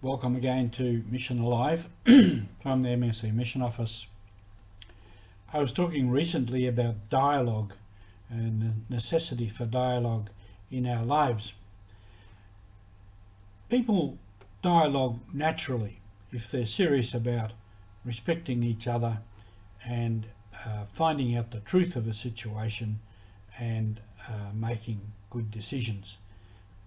Welcome again to Mission Alive from the MSC Mission Office. I was talking recently about dialogue and the necessity for dialogue in our lives. People dialogue naturally if they're serious about respecting each other and finding out the truth of a situation and making good decisions.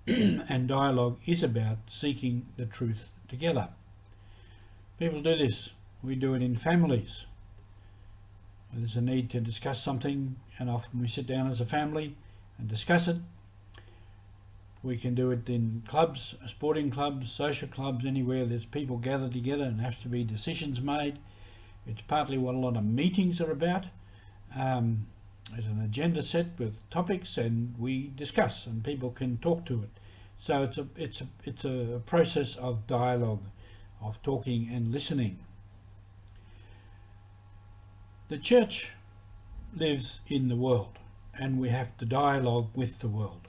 And dialogue is about seeking the truth together. People do this. We do it in families. There's a need to discuss something, and often we sit down as a family and discuss it. We can do it in clubs, sporting clubs, social clubs, anywhere there's people gathered together and have to be decisions made. It's partly what a lot of meetings are about. There's an agenda set with topics and we discuss and people can talk to it. So it's a process of dialogue, of talking and listening. The church lives in the world and we have to dialogue with the world.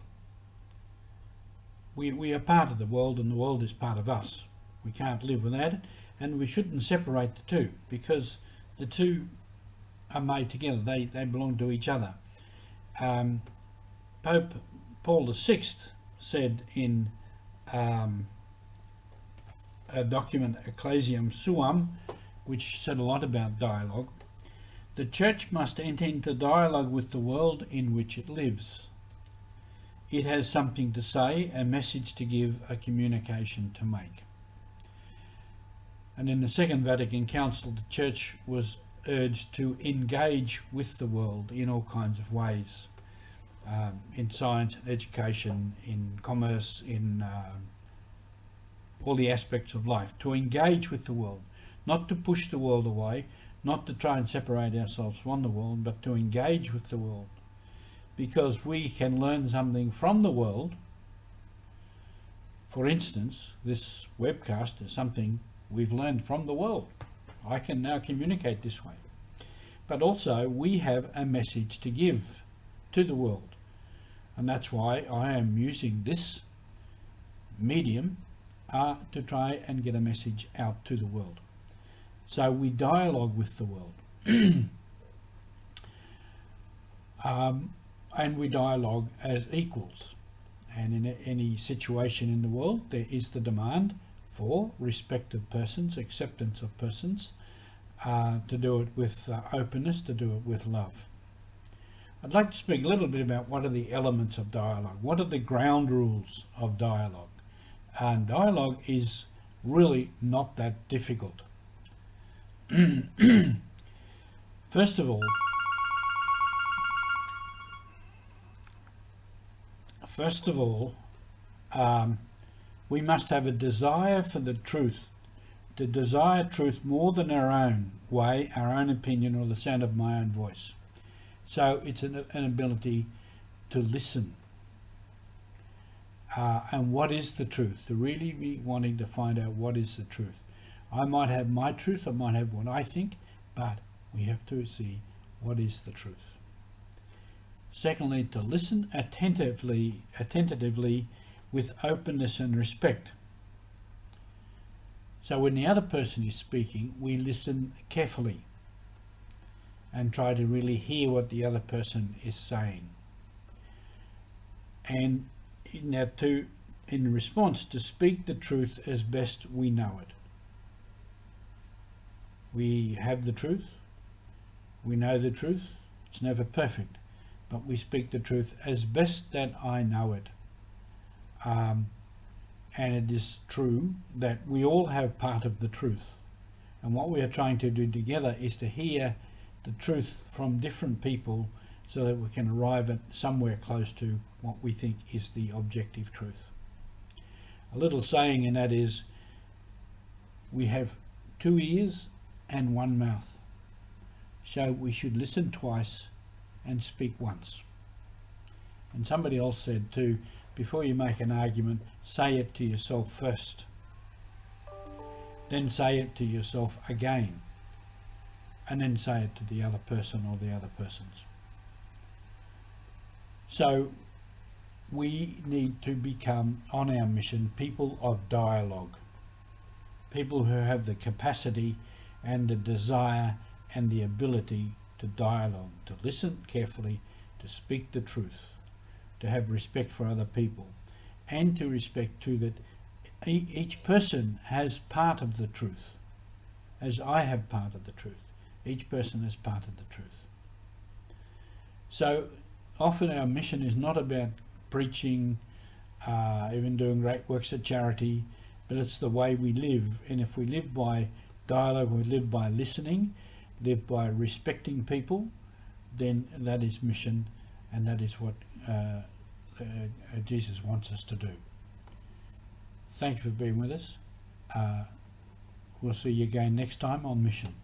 We are part of the world and the world is part of us. We can't live without it, and we shouldn't separate the two because the two are made together. They belong to each other. Pope Paul VI said in a document, Ecclesiam Suam, which said a lot about dialogue, the church must enter into dialogue with the world in which it lives. It has something to say, a message to give, a communication to make. And in the Second Vatican Council, the church was urged to engage with the world in all kinds of ways, in science and education, in commerce, in all the aspects of life, to engage with the world, not to push the world away, not to try and separate ourselves from the world, but to engage with the world, because we can learn something from the world. For instance, this webcast is something we've learned from the world. I can now communicate this way. But also we have a message to give to the world. And that's why I am using this medium to try and get a message out to the world. So we dialogue with the world. And we dialogue as equals. And in any situation in the world, there is the demand for respect of persons, acceptance of persons, to do it with openness, to do it with love. I'd like to speak a little bit about what are the elements of dialogue, what are the ground rules of dialogue. And dialogue is really not that difficult. First of all, we must have a desire for the truth, to desire truth more than our own way, our own opinion, or the sound of my own voice. So it's an ability to listen. And what is the truth? To really be wanting to find out what is the truth. I might have my truth, I might have what I think, but we have to see what is the truth. Secondly, to listen attentively with openness and respect. So when the other person is speaking, we listen carefully and try to really hear what the other person is saying. And in response, to speak the truth as best we know it. We have the truth, we know the truth, it's never perfect, but we speak the truth as best that I know it. And it is true that we all have part of the truth. And what we are trying to do together is to hear the truth from different people so that we can arrive at somewhere close to what we think is the objective truth. A little saying in that is, we have 2 ears and 1 mouth. So we should listen twice and speak once. And somebody else said too, before you make an argument, say it to yourself first. Then say it to yourself again. And then say it to the other person or the other persons. So we need to become, on our mission, people of dialogue. people who have the capacity and the desire and the ability to dialogue, to listen carefully, to speak the truth, to have respect for other people, and to respect too that each person has part of the truth, as I have part of the truth. Each person has part of the truth. So often our mission is not about preaching, even doing great works of charity, but it's the way we live. And if we live by dialogue, we live by listening, live by respecting people, then that is mission, and that is what Jesus wants us to do. Thank you for being with us. We'll see you again next time on Mission.